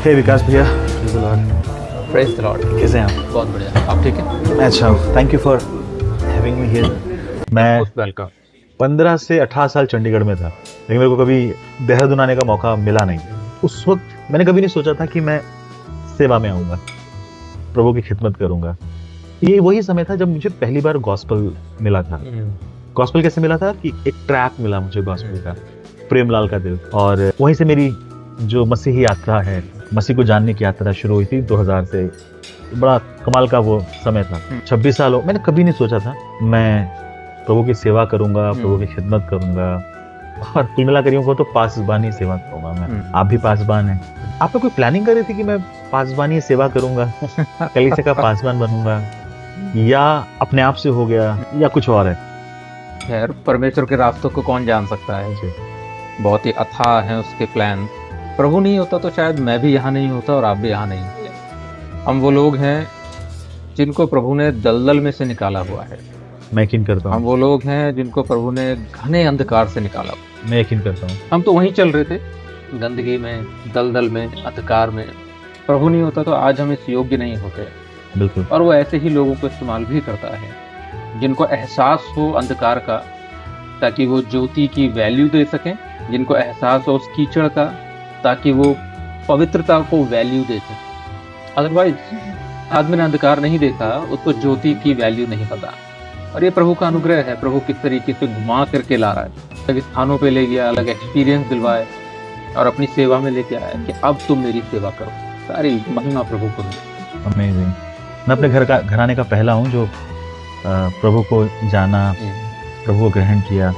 हे विकास भैया, praise the Lord. कैसे हैं आप? बहुत बढ़िया, आप ठीक है? मैं अच्छा हूँ, thank you for having me here. मैं वेलकम। 15 से 18 साल चंडीगढ़ में था, लेकिन मेरे को कभी देहरादून आने का मौका मिला नहीं। उस वक्त मैंने कभी नहीं सोचा था कि मैं सेवा में आऊँगा, प्रभु की खिदमत करूँगा। ये वही समय था जब मुझे पहली बार गॉस्पल मिला था। गॉस्पल कैसे मिला था कि एक ट्रैक मिला मुझे गॉस्पल का, प्रेमलाल का दिल, और वहीं से मेरी जो मसीही यात्रा है, मसीह को जानने की यात्रा शुरू हुई थी 2000 से। बड़ा कमाल का वो समय था। 26 साल हो, मैंने कभी नहीं सोचा था मैं प्रभु की सेवा करूंगा, प्रभु की खिदमत करूंगा, और कुल मिला कर को तो पासबानी सेवा करूंगा मैं। आप भी पासबान हैं। आपने कोई प्लानिंग करी थी कि मैं पासबानी सेवा करूंगा, कलीसिया का पासबान बनूंगा, या अपने आप से हो गया, या कुछ और है? खैर, परमेश्वर के रास्तों को कौन जान सकता है। बहुत ही अथाह हैं उसके प्लान। प्रभु नहीं होता तो शायद मैं भी यहाँ नहीं होता और आप भी यहाँ नहीं होते। हम वो लोग हैं जिनको प्रभु ने दलदल में से निकाला हुआ है। मैं यकीन करता हूँ। हम वो लोग हैं जिनको प्रभु ने घने अंधकार से निकाला हुआ। मैं यकीन करता हूँ। हम तो वहीं चल रहे थे, गंदगी में, दलदल में, अंधकार में। प्रभु नहीं होता तो आज हम इस योग्य नहीं होते। बिल्कुल। और वो ऐसे ही लोगों को इस्तेमाल भी करता है जिनको एहसास हो अंधकार का, ताकि वो ज्योति की वैल्यू दे सकें। जिनको एहसास हो उस कीचड़ का, ताकि वो पवित्रता को वैल्यू दे सके। अदरवाइज आदमी ने अंधकार नहीं देखा, उसको ज्योति की वैल्यू नहीं पता। और ये प्रभु का अनुग्रह है। प्रभु किस तरीके से घुमा करके ला रहा है, अलग स्थानों पे ले गया, अलग एक्सपीरियंस दिलवाए, और अपनी सेवा में लेके आया कि अब तुम मेरी सेवा करो। सारी महिमा प्रभु को मिले। अमेजिंग। मैं अपने घराने का पहला हूँ जो प्रभु को जाना, प्रभु को ग्रहण किया।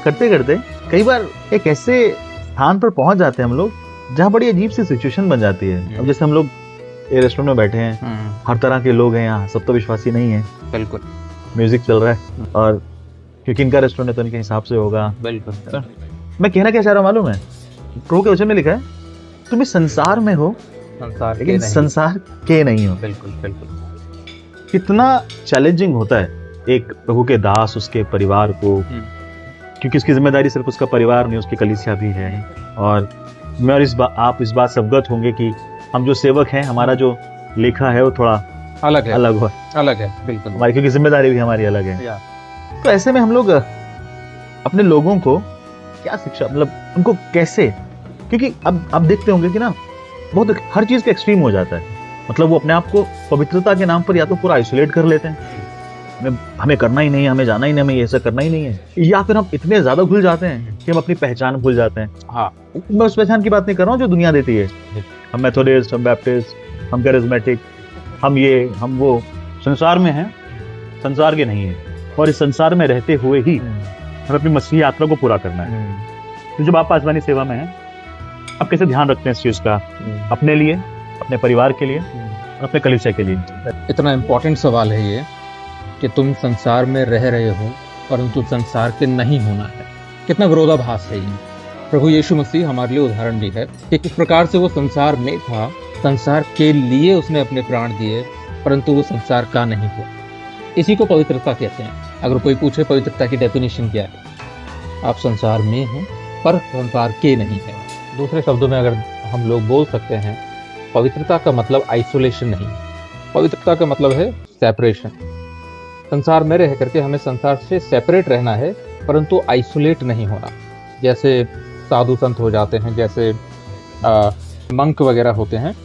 करते करते कई बार एक ऐसे स्थान पर पहुंच जाते हैं हम लोग जहाँ बड़ी अजीब सी सिचुएशन बन जाती है। अब जैसे हम लोग ये रेस्टोरेंट में बैठे हैं, हर तरह के लोग हैं यहाँ, सब तो विश्वासी नहीं है। बिल्कुल। म्यूजिक चल रहा है, और क्योंकि इनका रेस्टोरेंट है तो इनके हिसाब से होगा। बिल्कुल। मैं कहना क्या चाह रहा हूँ मालूम है? प्रभु के वचन में लिखा है, तुम इस संसार में हो, संसार लेकिन संसार के नहीं हो। बिल्कुल बिल्कुल। कितना चैलेंजिंग होता है एक प्रभु के दास, उसके परिवार को, क्योंकि उसकी जिम्मेदारी सिर्फ उसका परिवार नहीं, उसकी कलीसिया भी है। और मैं और आप इस बात से अवगत होंगे कि हम जो सेवक हैं, हमारा जो लेखा है वो थोड़ा अलग है। अलग है। बिल्कुल। हमारी क्योंकि जिम्मेदारी भी हमारी अलग है। तो ऐसे में हम लोग अपने लोगों को क्या शिक्षा, मतलब उनको कैसे, क्योंकि अब आप देखते होंगे कि ना बहुत हर चीज का एक्सट्रीम हो जाता है। मतलब वो अपने आप को पवित्रता के नाम पर या तो पूरा आइसोलेट कर लेते हैं, हमें करना ही नहीं है, हमें जाना ही नहीं, हमें ये सब करना ही नहीं है, या फिर हम इतने ज्यादा भूल जाते हैं कि हम अपनी पहचान भूल जाते हैं। हाँ, मैं उस पहचान की बात नहीं कर रहा हूँ जो दुनिया देती है। हम मेथोडिस्ट, हम बैप्टिस्ट, हम कैरिज्मेटिक, हम ये, हम वो, संसार में हैं, संसार के नहीं है। और इस संसार में रहते हुए ही हमें अपनी मसीही यात्रा को पूरा करना है। तो जब आप पासबानी सेवा में हैं, आप कैसे ध्यान रखते हैं इस चीज का, अपने लिए, अपने परिवार के लिए, और अपने कलीसिया के लिए? इतना इम्पोर्टेंट सवाल है ये कि तुम संसार में रह रहे हो परंतु संसार के नहीं होना है। कितना विरोधाभास है ये। प्रभु यीशु मसीह हमारे लिए उदाहरण भी है कि किस प्रकार से वो संसार में था, संसार के लिए उसने अपने प्राण दिए, परंतु वो संसार का नहीं हुआ। इसी को पवित्रता कहते हैं। अगर कोई पूछे पवित्रता की डेफिनेशन क्या है, आप संसार में हो पर संसार के नहीं है। दूसरे शब्दों में अगर हम लोग बोल सकते हैं, पवित्रता का मतलब आइसोलेशन नहीं, पवित्रता का मतलब है सेपरेशन। संसार में रह करके हमें संसार से सेपरेट रहना है, परंतु आइसोलेट नहीं होना। जैसे साधु संत हो जाते हैं, जैसे मंक वगैरह होते हैं,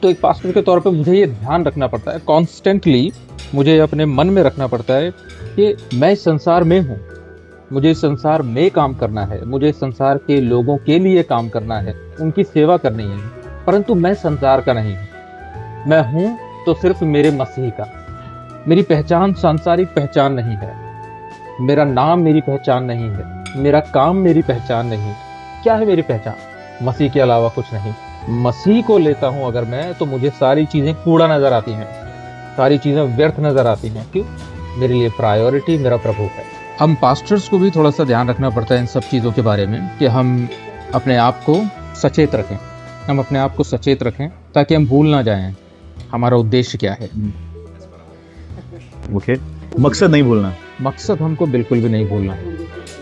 तो एक पास्टर के तौर पे मुझे ये ध्यान रखना पड़ता है, कॉन्स्टेंटली मुझे अपने मन में रखना पड़ता है कि मैं इस संसार में हूँ, मुझे इस संसार में काम करना है, मुझे इस संसार के लोगों के लिए काम करना है, उनकी सेवा करनी है, परंतु मैं संसार का नहीं हूँ। मैं हूँ तो सिर्फ मेरे मसीह का। मेरी पहचान सांसारिक पहचान नहीं है, मेरा नाम मेरी पहचान नहीं है, मेरा काम मेरी पहचान नहीं है। क्या है मेरी पहचान? मसीह के अलावा कुछ नहीं। मसीह को लेता हूं अगर मैं, तो मुझे सारी चीजें कूड़ा नजर आती हैं, सारी चीजें व्यर्थ नजर आती हैं। क्यों? मेरे लिए प्रायोरिटी मेरा प्रभु है। हम पास्टर्स को भी थोड़ा सा ध्यान रखना पड़ता है इन सब चीजों के बारे में, कि हम अपने आप को सचेत रखें, हम अपने आप को सचेत रखें ताकि हम भूल ना जाएं हमारा उद्देश्य क्या है। ओके, मकसद नहीं भूलना। मकसद हमको बिल्कुल भी नहीं भूलना।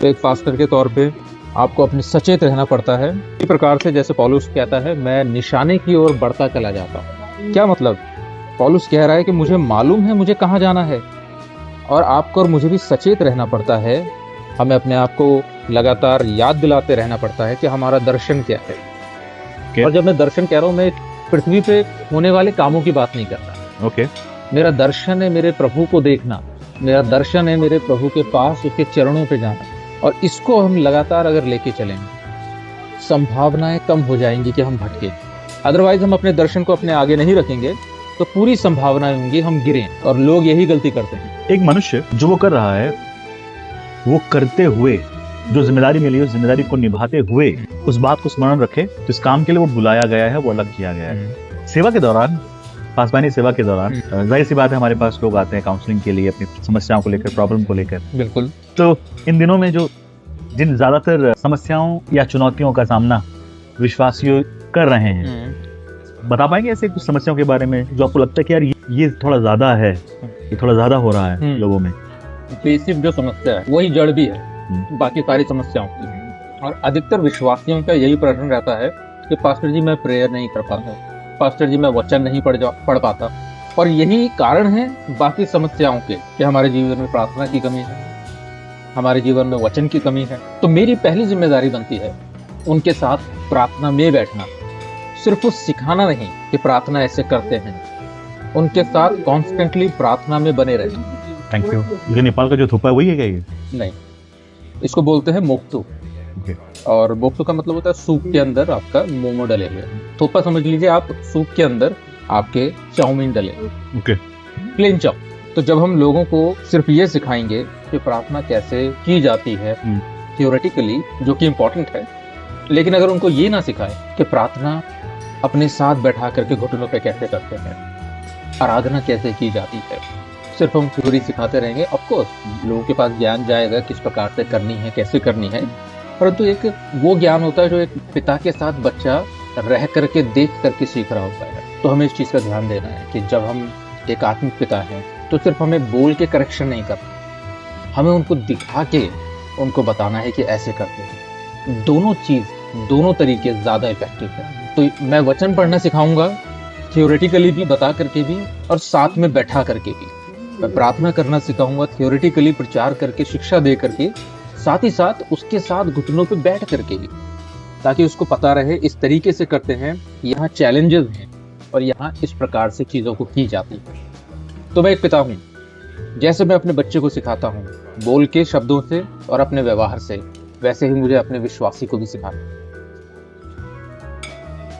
तो एक पास्टर के तौर पे आपको अपने सचेत रहना पड़ता है। इसी प्रकार से जैसे पौलुस कहता है, मैं निशाने की ओर बढ़ता चला जाता हूँ। क्या मतलब? पौलुस कह रहा है कि मुझे मालूम है मुझे कहाँ जाना है, और आपको और मुझे भी सचेत रहना पड़ता है। हमें अपने आप को लगातार याद दिलाते रहना पड़ता है कि हमारा दर्शन क्या है। और जब मैं दर्शन कह रहा हूँ, मैं पृथ्वी पे होने वाले कामों की बात नहीं कर रहा। मेरा दर्शन है मेरे प्रभु को देखना, मेरा दर्शन है मेरे प्रभु के पास उसके चरणों पे जाना, और इसको हम लगातार अगर लेके चलेंगे, संभावनाएं कम हो जाएंगी कि हम भटके। अदरवाइज हम अपने दर्शन को अपने आगे नहीं रखेंगे तो पूरी संभावनाएं होंगी हम गिरें, और लोग यही गलती करते हैं। एक मनुष्य जो वो कर रहा है, वो करते हुए जो जिम्मेदारी मिली है, उस जिम्मेदारी को निभाते हुए उस बात को स्मरण रखे, जिस काम के लिए वो बुलाया गया है, वो अलग किया गया है। सेवा के दौरान, पासवानी सेवा के दौरान जाहिर सी बात है हमारे पास लोग आते हैं काउंसलिंग के लिए, अपनी समस्याओं को लेकर, प्रॉब्लम को लेकर। बिल्कुल। तो इन दिनों में जिन ज्यादातर समस्याओं या चुनौतियों का सामना विश्वासी कर रहे हैं, बता पाएंगे ऐसे कुछ समस्याओं के बारे में जो आपको लगता है कि यार ये थोड़ा ज्यादा है, ये थोड़ा ज्यादा हो रहा है लोगों में? बेसिक जो समस्या है वही जड़ भी है बाकी सारी समस्याओं की। और अधिकतर विश्वासियों का यही प्रश्न रहता है कि पास्टर जी मैं प्रेयर नहीं कर पाता, पास्टर जी मैं वचन नहीं पढ़ पाता। और यही कारण है बाकी समस्याओं के, कि हमारे जीवन में प्रार्थना की कमी है, हमारे जीवन में वचन की कमी है। तो मेरी पहली जिम्मेदारी बनती है उनके साथ प्रार्थना में बैठना, सिर्फ वो सिखाना नहीं कि प्रार्थना ऐसे करते हैं, उनके साथ कॉन्स्टेंटली प्रार्थना में बने रहना। Thank you. ये नेपाल का जो थोपा है वही है क्या ये? नहीं, इसको बोलते हैं मोक्तु। और मोक्तु का मतलब होता है सूप के अंदर आपका मोमो डले हुए। थोपा समझ लीजिए आप, सूप के अंदर आपके चाउमीन डले। प्लेन चाउ। तो जब हम लोगों को सिर्फ ये सिखाएंगे कि प्रार्थना कैसे की जाती है थियोरेटिकली, जो कि इम्पोर्टेंट है, लेकिन अगर उनको ये ना सिखाए कि प्रार्थना अपने साथ बैठा करके घुटनों पे कैसे करते हैं, आराधना कैसे की जाती है, सिर्फ हम थ्योरी सिखाते रहेंगे, ऑफकोर्स लोगों के पास ज्ञान जाएगा किस प्रकार से करनी है, कैसे करनी है, परंतु एक वो ज्ञान होता है जो एक पिता के साथ बच्चा रह करके देख करके सीख रहा होता है। तो हमें इस चीज़ का ध्यान देना है कि जब हम एक आत्मिक पिता हैं तो सिर्फ हमें बोल के करेक्शन नहीं करना, हमें उनको दिखा के उनको बताना है कि ऐसे करते हैं। दोनों चीज़, दोनों तरीके ज़्यादा इफेक्टिव है। तो मैं वचन पढ़ना सिखाऊंगा, थियोरेटिकली भी बता करके भी, और साथ में बैठा करके भी। मैं प्रार्थना करना सिखाऊंगा, थियोरेटिकली प्रचार करके, शिक्षा दे करके, साथ ही साथ उसके साथ घुटनों पे बैठ करके भी, ताकि उसको पता रहे इस तरीके से करते हैं, यहाँ चैलेंजेस हैं और यहाँ इस प्रकार से चीज़ों को की जाती है। तो मैं एक पिता हूँ, जैसे मैं अपने बच्चे को सिखाता हूँ बोल के, शब्दों से और अपने व्यवहार से, वैसे ही मुझे अपने विश्वासी को भी सिखाना।